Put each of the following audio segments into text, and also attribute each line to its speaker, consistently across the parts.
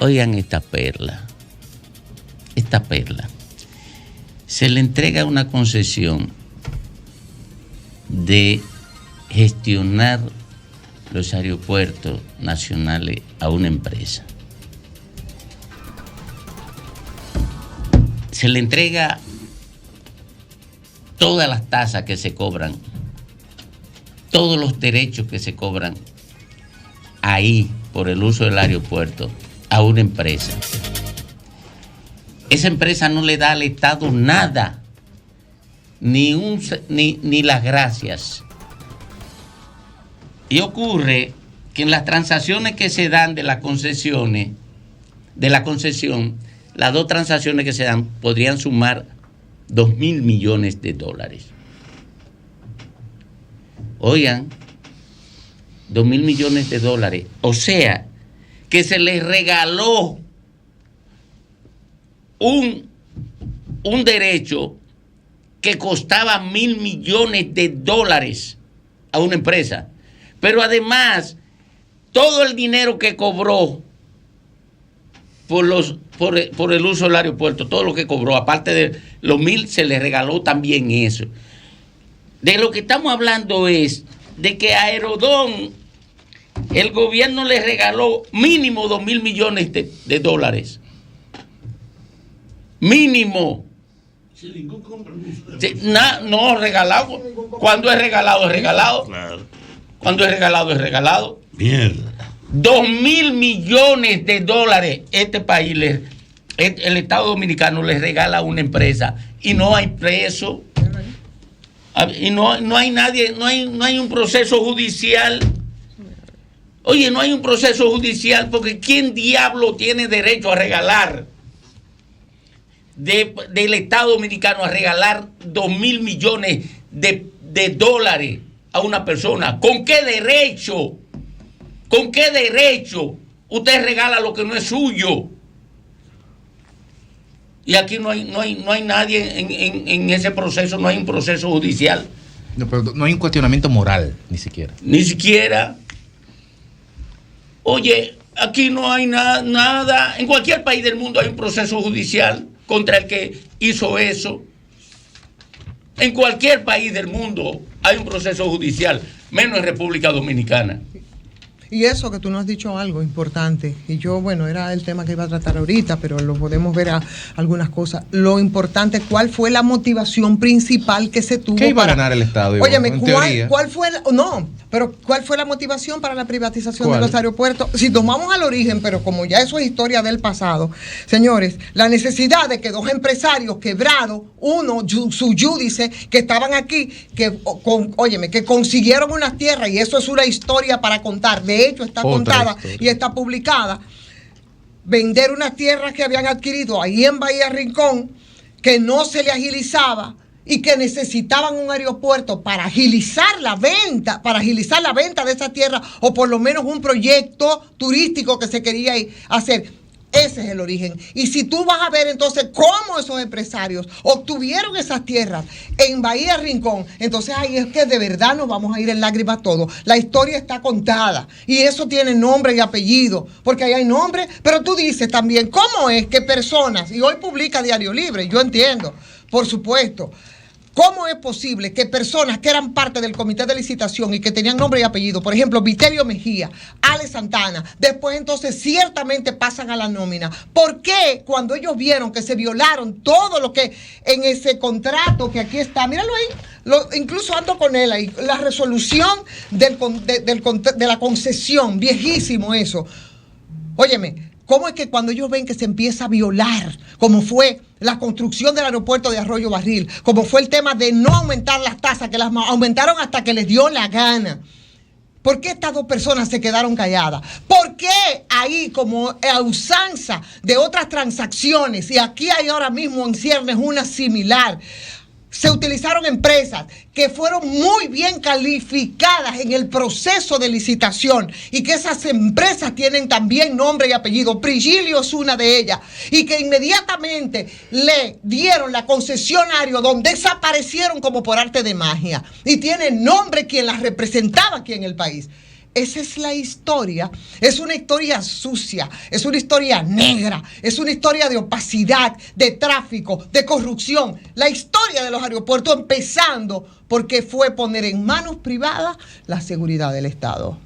Speaker 1: Oigan esta perla. Esta perla. Se le entrega una concesión de gestionar los aeropuertos nacionales a una empresa. Se le entrega todas las tasas que se cobran, todos los derechos que se cobran ahí por el uso del aeropuerto a una empresa. Esa empresa no le da al Estado nada, ni las gracias. Y ocurre que en las transacciones que se dan de las concesiones, de la concesión, las dos transacciones que se dan podrían sumar 2.000 millones de dólares. Oigan, 2.000 millones de dólares. O sea, que se les regaló un derecho que costaba 1.000 millones de dólares a una empresa. Pero además, todo el dinero que cobró por el uso del aeropuerto, todo lo que cobró, aparte de los 1.000, se le regaló también eso. De lo que estamos hablando es de que a Aerodón el gobierno le regaló mínimo 2.000 millones de dólares. Mínimo.
Speaker 2: Sin ningún compromiso.
Speaker 1: No, regalado. Cuando es regalado, es regalado.
Speaker 2: Claro.
Speaker 1: Cuando es regalado, es regalado.
Speaker 2: Mierda.
Speaker 1: 2.000 millones de dólares este país, el Estado Dominicano le regala a una empresa y no hay preso. Y no hay nadie, no hay un proceso judicial. Oye, no hay un proceso judicial porque ¿quién diablo tiene derecho a regalar del Estado Dominicano a regalar 2.000 millones de dólares a una persona? ¿Con qué derecho? ¿Con qué derecho usted regala lo que no es suyo? Y aquí no hay nadie en ese proceso, no hay un proceso judicial.
Speaker 3: No, pero no hay un cuestionamiento moral, ni siquiera.
Speaker 1: Ni siquiera. Oye, aquí no hay nada. En cualquier país del mundo hay un proceso judicial contra el que hizo eso. En cualquier país del mundo hay un proceso judicial, menos en República Dominicana.
Speaker 4: Y eso que tú nos has dicho algo importante, y yo, bueno, era el tema que iba a tratar ahorita, pero lo podemos ver a algunas cosas. Lo importante, ¿cuál fue la motivación principal que se tuvo?
Speaker 3: ¿Qué iba a ganar el Estado?
Speaker 4: Óyeme, ¿cuál fue la motivación para la privatización de los aeropuertos? Si tomamos al origen, pero como ya eso es historia del pasado, señores, la necesidad de que dos empresarios quebrados, uno, su yúdice, que estaban aquí, que consiguieron unas tierras, y eso es una historia para contar. De hecho, está contada y está publicada. Vender unas tierras que habían adquirido ahí en Bahía Rincón, que no se le agilizaba y que necesitaban un aeropuerto para agilizar la venta de esa tierra, o por lo menos un proyecto turístico que se quería hacer. Ese es el origen. Y si tú vas a ver entonces cómo esos empresarios obtuvieron esas tierras en Bahía Rincón, entonces ahí es que de verdad nos vamos a ir en lágrimas todos. La historia está contada y eso tiene nombre y apellido, porque ahí hay nombre, pero tú dices también cómo es que personas, y hoy publica Diario Libre, yo entiendo, por supuesto, ¿cómo es posible que personas que eran parte del comité de licitación y que tenían nombre y apellido, por ejemplo, Vitelio Mejía, Ale Santana, después entonces ciertamente pasan a la nómina? ¿Por qué cuando ellos vieron que se violaron todo lo que en ese contrato que aquí está, míralo ahí, incluso ando con él ahí, la resolución de la concesión, viejísimo eso? Óyeme, ¿cómo es que cuando ellos ven que se empieza a violar, como fue la construcción del aeropuerto de Arroyo Barril, como fue el tema de no aumentar las tasas, que las aumentaron hasta que les dio la gana? ¿Por qué estas dos personas se quedaron calladas? ¿Por qué ahí, como a usanza de otras transacciones, y aquí hay ahora mismo en ciernes una similar, se utilizaron empresas que fueron muy bien calificadas en el proceso de licitación, y que esas empresas tienen también nombre y apellido? Prigilio es una de ellas, y que inmediatamente le dieron la concesión a Aerodón, desaparecieron como por arte de magia, y tiene nombre quien las representaba aquí en el país. esa es la historia. Es una historia sucia, es una historia negra, es una historia de opacidad, de tráfico, de corrupción. La historia de los aeropuertos empezando porque fue poner en manos privadas la seguridad del Estado.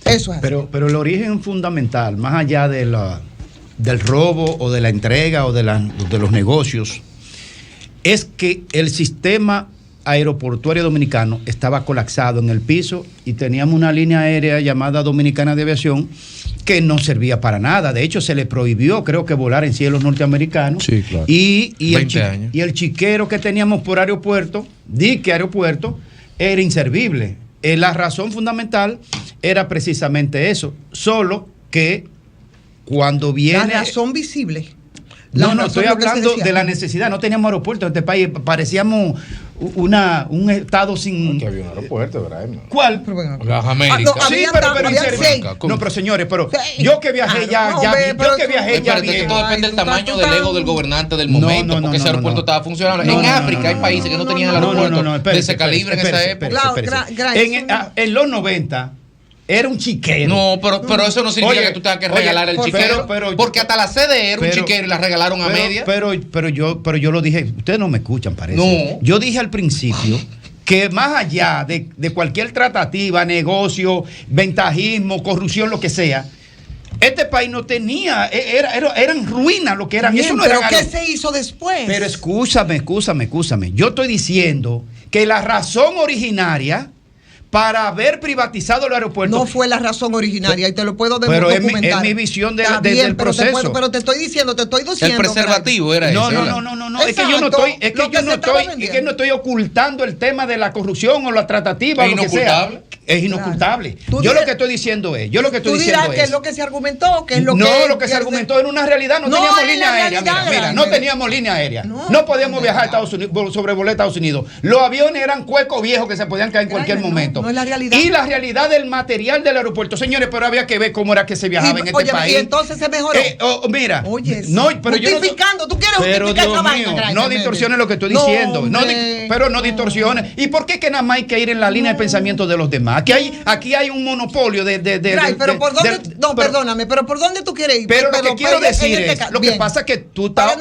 Speaker 4: Eso es así.
Speaker 5: Pero el origen fundamental, más allá del robo o de la entrega o de los negocios, es que el sistema aeroportuario dominicano estaba colapsado en el piso y teníamos una línea aérea llamada Dominicana de Aviación que no servía para nada. De hecho, se le prohibió, creo que, volar en cielos norteamericanos.
Speaker 3: Sí, claro.
Speaker 5: Y
Speaker 3: 20 años.
Speaker 5: el chiquero que teníamos por aeropuerto, dique aeropuerto, era inservible. La razón fundamental era precisamente eso. Solo que cuando viene...
Speaker 4: La razón visible.
Speaker 5: No, estoy hablando de la necesidad. No teníamos aeropuerto en este país. Parecíamos un estado sin...
Speaker 3: Que había un aeropuerto, ¿verdad?
Speaker 5: ¿Cuál?
Speaker 3: Las Américas.
Speaker 5: Sí, pero inservible. No, pero señores, yo que viajé yo que viajé ya
Speaker 3: bien. Todo depende del tamaño del ego del gobernante del momento, porque ese aeropuerto estaba funcionando. En África hay países que no tenían aeropuerto de ese calibre en esa época.
Speaker 5: En los 90 era un chiquero.
Speaker 3: No, pero eso no significa que tú tengas que regalar el chiquero. Porque hasta la sede era un chiquero y la regalaron a media.
Speaker 5: Pero yo lo dije, ustedes no me escuchan, parece.
Speaker 3: No.
Speaker 5: Yo dije al principio que más allá de cualquier tratativa, negocio, ventajismo, corrupción, lo que sea, este país no tenía, eran ruinas lo que eran.
Speaker 4: Bien,
Speaker 5: eso no
Speaker 4: pero
Speaker 5: era
Speaker 4: ¿qué se hizo después?
Speaker 5: Pero escúchame. Yo estoy diciendo que la razón originaria para haber privatizado el aeropuerto.
Speaker 4: No fue la razón originaria y te lo puedo
Speaker 5: pero
Speaker 4: documentar.
Speaker 5: es mi visión del
Speaker 4: pero
Speaker 5: proceso.
Speaker 4: Pero te estoy diciendo.
Speaker 3: El preservativo era
Speaker 5: no,
Speaker 3: ese.
Speaker 5: No. Es que yo no estoy ocultando el tema de la corrupción o la tratativa o lo que sea. Es inocultable.
Speaker 4: Claro.
Speaker 5: Lo que estoy diciendo es.
Speaker 4: Tú dirás que es lo que se argumentó, que es lo que.
Speaker 5: No, lo que se argumentó en una realidad. No teníamos línea aérea. Mira, no teníamos línea aérea. No podíamos viajar a Estados Unidos, sobrevolar Estados Unidos. Los aviones eran cuecos viejos que se podían caer en cualquier momento.
Speaker 4: No es la realidad.
Speaker 5: Y la realidad del material del aeropuerto, señores, pero había que ver cómo era que se viajaba en este país.
Speaker 4: Y entonces se mejoró.
Speaker 5: Mira,
Speaker 4: oye,
Speaker 5: pero
Speaker 4: justificando, tú quieres justificar esa vaina.
Speaker 5: No distorsiones lo que estoy diciendo. No distorsiones. ¿Y por qué que nada más hay que ir en la línea de pensamiento de los demás? Aquí hay un monopolio
Speaker 4: pero por dónde, perdóname, pero por dónde tú quieres ir.
Speaker 5: Pero lo que quiero decir es, lo que pasa es que tú estás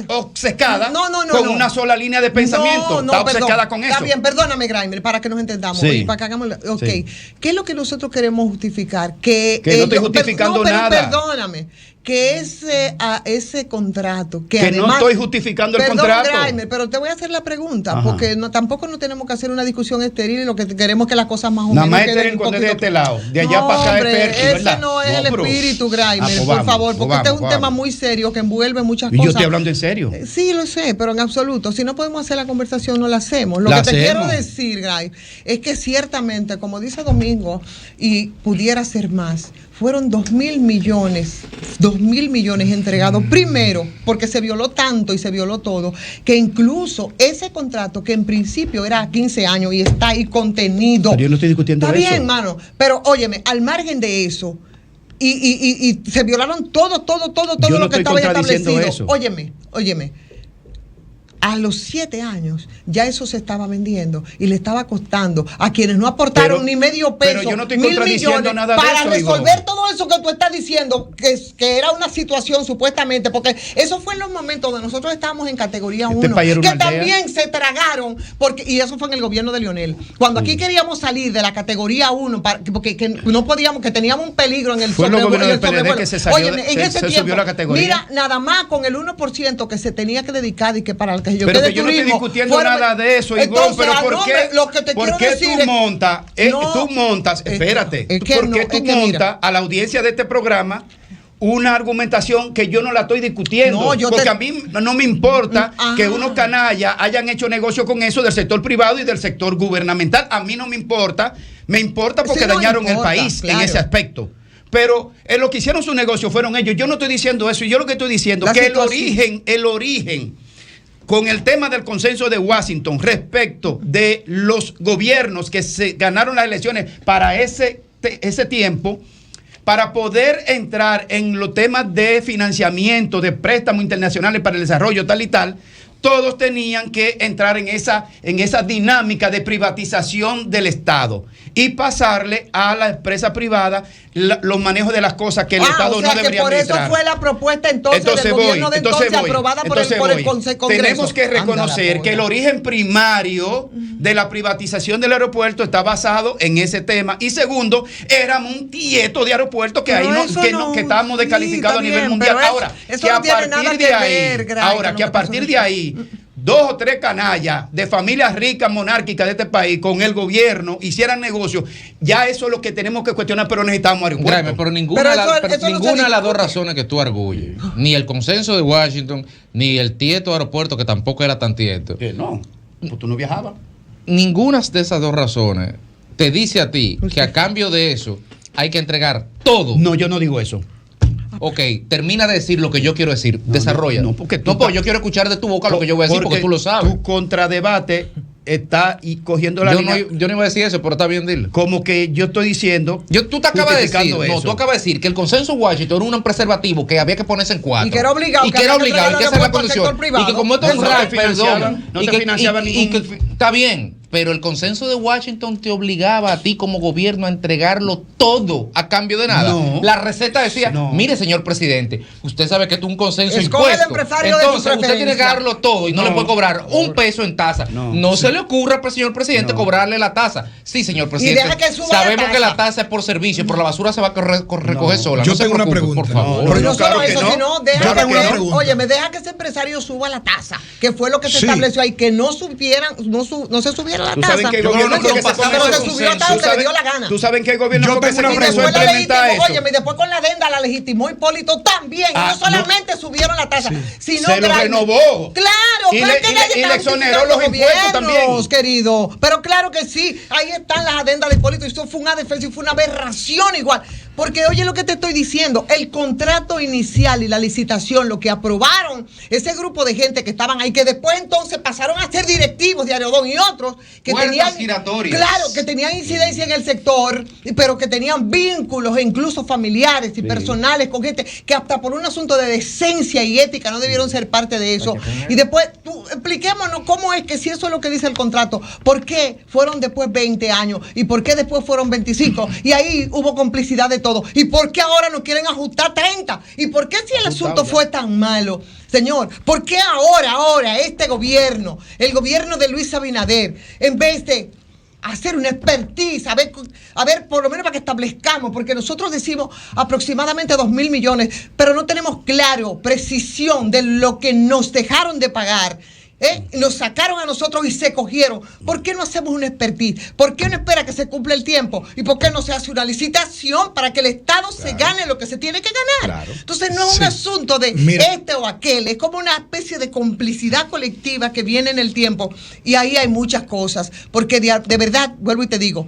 Speaker 5: obcecada con una sola línea de pensamiento. Estás obcecada con eso.
Speaker 4: Está bien, perdóname, Graimer, para que nos entendamos.
Speaker 5: Sí.
Speaker 4: Y para que hagamos. Ok. Sí. ¿Qué es lo que nosotros queremos justificar? Que
Speaker 5: no estoy justificando nada.
Speaker 4: Perdóname. Que ese contrato que además,
Speaker 5: no estoy justificando el contrato.
Speaker 4: Graimer, pero te voy a hacer la pregunta. Ajá. Porque tampoco no tenemos que hacer una discusión estéril y lo que queremos es que las cosas más o menos
Speaker 5: nada más estéril cuando es de este lado, de allá para acá es fértil, ¿verdad?
Speaker 4: Ese no es el espíritu, Graimer, por favor, porque este es un tema muy serio que envuelve muchas cosas.
Speaker 5: Y yo estoy hablando en serio.
Speaker 4: Sí, lo sé, pero en absoluto. Si no podemos hacer la conversación, no la hacemos. Lo que te quiero decir, Graimer, es que ciertamente, como dice Domingo, y pudiera ser más, fueron 2.000 millones entregados, primero porque se violó tanto y se violó todo, que incluso ese contrato que en principio era a 15 años y está ahí contenido.
Speaker 5: Pero yo no estoy discutiendo eso.
Speaker 4: Está bien, mano, pero óyeme, al margen de eso, y se violaron todo lo que estaba establecido.
Speaker 5: Eso.
Speaker 4: Óyeme. A los 7 años ya eso se estaba vendiendo y le estaba costando a quienes no aportaron ni medio peso,
Speaker 5: pero yo no estoy contradiciendo nada de
Speaker 4: para
Speaker 5: eso,
Speaker 4: resolver todo eso que tú estás diciendo, que era una situación supuestamente, porque eso fue en los momentos donde nosotros estábamos en categoría 1, que también se tragaron, y eso fue en el gobierno de Leonel. Cuando aquí queríamos salir de la categoría 1, porque que no podíamos, que teníamos un peligro en el
Speaker 5: sobrevuelo. Que se salió,
Speaker 4: en ese tiempo,
Speaker 5: subió la categoría.
Speaker 4: Mira, nada más con el 1% que se tenía que dedicar y que para el que
Speaker 5: pero que yo no estoy discutiendo nada de eso, Ivonne, pero ¿por qué tú montas, espérate, ¿por qué tú montas a la audiencia de este programa una argumentación que yo no la estoy discutiendo? Porque a mí no me importa que unos canallas hayan hecho negocio con eso del sector privado y del sector gubernamental. A mí no me importa porque dañaron el país en ese aspecto. Pero en lo que hicieron su negocio fueron ellos. Yo no estoy diciendo eso. Yo lo que estoy diciendo es que el origen con el tema del consenso de Washington respecto de los gobiernos que se ganaron las elecciones para ese tiempo, para poder entrar en los temas de financiamiento, de préstamos internacionales para el desarrollo, tal y tal, todos tenían que entrar en esa dinámica de privatización del Estado y pasarle a la empresa privada los manejos de las cosas que el Estado no debería administrar.
Speaker 4: Por eso fue la propuesta entonces del gobierno de entonces aprobada por el Congreso.
Speaker 5: Tenemos que reconocer que el origen primario de la privatización del aeropuerto está basado en ese tema. Y segundo, éramos un tieto de aeropuerto que que estábamos descalificados a nivel mundial. Ahora, que a partir de ahí 2 o 3 canallas de familias ricas monárquicas de este país con el gobierno hicieran negocios, ya eso es lo que tenemos que cuestionar, pero necesitamos aeropuertos.
Speaker 3: Pero ninguna de las dos razones que tú arguyes, ni el consenso de Washington, ni el tieto aeropuerto, que tampoco era tan tieto.
Speaker 5: No, pues tú no viajabas.
Speaker 3: Ninguna de esas dos razones te dice a ti que a cambio de eso hay que entregar todo.
Speaker 5: No, yo no digo eso.
Speaker 3: Ok, termina de decir lo que yo quiero decir. Desarrolla.
Speaker 5: Porque
Speaker 3: yo quiero escuchar de tu boca lo que yo voy a decir porque tú lo sabes.
Speaker 5: Tu contradebate está cogiendo la línea.
Speaker 3: Yo no iba a decir eso, pero está bien, dile.
Speaker 5: Como que yo estoy diciendo.
Speaker 3: Tú te acabas de decir. Eso. No, tú acabas de decir que el consenso Washington era un preservativo que había que ponerse en 4.
Speaker 4: Y que era obligado.
Speaker 3: Y que era obligado. Y que esa es la condición. Y que como esto es un RAC, perdón.
Speaker 5: No te financiaba ningún.
Speaker 3: Está bien. Pero el consenso de Washington te obligaba a ti como gobierno a entregarlo todo a cambio de nada.
Speaker 5: No.
Speaker 3: La receta decía, mire, señor presidente, usted sabe que esto es un consenso
Speaker 4: Escoge
Speaker 3: impuesto.
Speaker 4: Entonces
Speaker 3: usted tiene que darlo todo y no le puede cobrar un peso en tasa. No se le ocurra, señor presidente, cobrarle la tasa. Sí, señor presidente. Sabemos que la tasa es por servicio, pero la basura se va a recoger sola.
Speaker 6: Yo tengo una pregunta.
Speaker 3: Por favor.
Speaker 4: Pero no solo eso, sino me deja que ese empresario suba la tasa, que fue lo que se estableció ahí, que no se subiera la tasa.
Speaker 5: ¿Tú sabes que el gobierno
Speaker 6: fue que se comenzó a
Speaker 5: implementar eso?
Speaker 4: Oye, y después con la adenda la legitimó Hipólito también. No solamente subieron la tasa, sino
Speaker 5: se lo renovó.
Speaker 4: Claro,
Speaker 5: y le exoneró los impuestos también.
Speaker 4: Querido. Pero claro que sí, ahí están las adendas de Hipólito. Y eso fue una defensa y fue una aberración igual. Porque oye lo que te estoy diciendo, el contrato inicial y la licitación, lo que aprobaron ese grupo de gente que estaban ahí, que después entonces pasaron a ser directivos de Aerodón y otros que tenían incidencia en el sector, pero que tenían vínculos incluso familiares y personales con gente que hasta por un asunto de decencia y ética no debieron ser parte de eso. Y después, expliquémonos cómo es que si eso es lo que dice el contrato, ¿por qué fueron después 20 años? ¿Y por qué después fueron 25? Y ahí hubo complicidad de todo. ¿Y por qué ahora no quieren ajustar 30? ¿Y por qué si el asunto fue tan malo? Señor, ¿por qué ahora este gobierno, el gobierno de Luis Abinader, en vez de hacer una expertise, a ver, por lo menos para que establezcamos, porque nosotros decimos aproximadamente 2.000 millones, pero no tenemos precisión de lo que nos dejaron de pagar? Nos sacaron a nosotros y se cogieron. ¿Por qué no hacemos una expertise? ¿Por qué no espera que se cumpla el tiempo? ¿Y por qué no se hace una licitación para que el Estado se gane lo que se tiene que ganar? Entonces no es un asunto de este o aquel, es como una especie de complicidad colectiva que viene en el tiempo, y ahí hay muchas cosas, porque de verdad, vuelvo y te digo,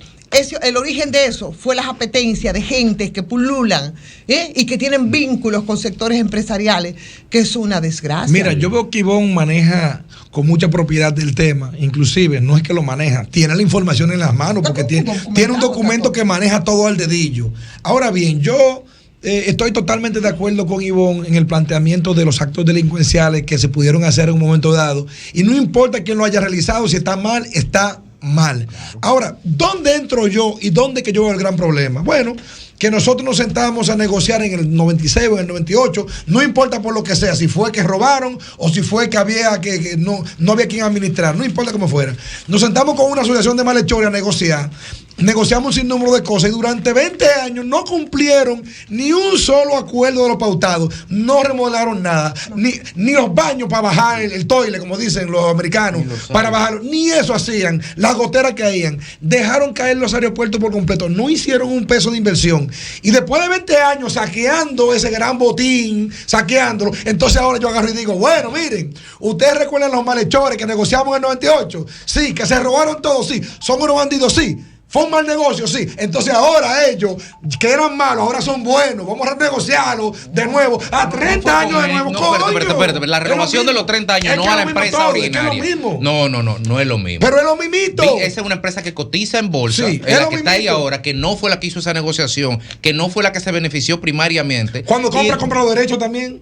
Speaker 4: el origen de eso fue las apetencias de gentes que pululan y que tienen vínculos con sectores empresariales, que es una desgracia.
Speaker 6: Mira, yo veo que Ivonne maneja con mucha propiedad del tema, inclusive no es que lo maneja, tiene la información en las manos porque tiene un documento que maneja todo al dedillo. Ahora bien, yo estoy totalmente de acuerdo con Ivonne en el planteamiento de los actos delincuenciales que se pudieron hacer en un momento dado, y no importa quién lo haya realizado, si está mal, está mal. Ahora, ¿dónde entro yo y dónde que yo veo el gran problema? Bueno, que nosotros nos sentábamos a negociar en el 96 o en el 98, no importa por lo que sea, si fue que robaron o si fue que había que no había quien administrar, no importa cómo fuera. Nos sentamos con una asociación de malhechores a negociar. Negociamos un sinnúmero de cosas y durante 20 años no cumplieron ni un solo acuerdo de los pautados, no remodelaron nada, ni los baños para bajar el toile, como dicen los americanos, para bajarlo, ni eso hacían, las goteras caían, dejaron caer los aeropuertos por completo, no hicieron un peso de inversión. Y después de 20 años saqueando ese gran botín, saqueándolo, entonces ahora yo agarro y digo, bueno, miren, ustedes recuerdan los malhechores que negociamos en el 98, sí, que se robaron todo, sí, son unos bandidos, sí. Fue un mal negocio, sí. Entonces ahora ellos, que eran malos, ahora son buenos. Vamos a renegociarlo de nuevo. A 30 años de nuevo.
Speaker 3: Espérate. La renovación de los 30 años, no a la empresa ordinaria. No es lo mismo.
Speaker 6: Pero es lo mismito.
Speaker 3: Esa es una empresa que cotiza en bolsa, sí, es la que está ahí ahora, que no fue la que hizo esa negociación, que no fue la que se benefició primariamente.
Speaker 6: Cuando compra los derechos también.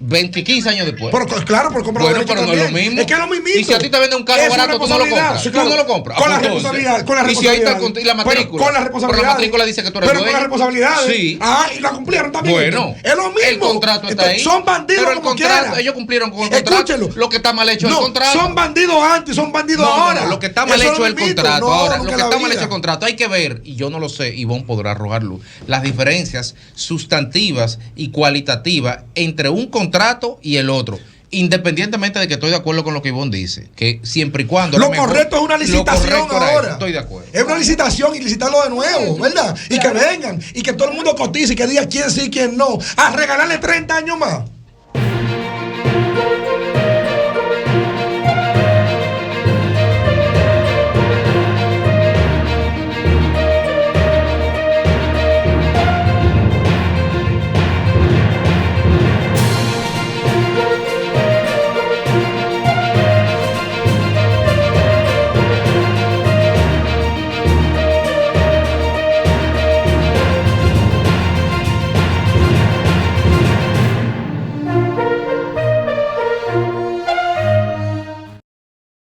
Speaker 3: 15 años después.
Speaker 6: Pero, claro, por comprar
Speaker 3: bueno, pero no es lo mismo.
Speaker 6: Es que es lo mismo.
Speaker 3: Y si a ti te venden un carro barato, tú no lo compras.
Speaker 6: Sí, claro.
Speaker 3: Tú no lo compras.
Speaker 6: Con la responsabilidad. Con la responsabilidad.
Speaker 3: Y la matrícula.
Speaker 6: Con la responsabilidad.
Speaker 3: Pero la matrícula dice que tú eres
Speaker 6: dueño. Pero con la responsabilidad.
Speaker 3: Sí.
Speaker 6: Y la cumplieron también.
Speaker 3: Bueno.
Speaker 6: Es lo mismo.
Speaker 3: El contrato está ahí.
Speaker 6: Son bandidos
Speaker 3: pero el
Speaker 6: como
Speaker 3: contrato,
Speaker 6: quiera.
Speaker 3: ellos cumplieron con el contrato.
Speaker 6: Escúchelo.
Speaker 3: Lo que está mal hecho es el contrato.
Speaker 6: Son bandidos antes, son bandidos ahora.
Speaker 3: Lo que está mal hecho es el contrato. Ahora, lo que está mal hecho es el contrato. Hay que ver, y yo no lo sé, Ivonne podrá arrojar luz, las diferencias sustantivas y cualitativas entre un contrato y el otro. Independientemente de que estoy de acuerdo con lo que Ivonne dice, que siempre y cuando
Speaker 6: lo correcto es una licitación ahora.
Speaker 3: Estoy de acuerdo.
Speaker 6: Es una licitación y licitarlo de nuevo, ¿verdad? Y que vengan y que todo el mundo cotice y que diga quién sí, quién no. A regalarle 30 años más.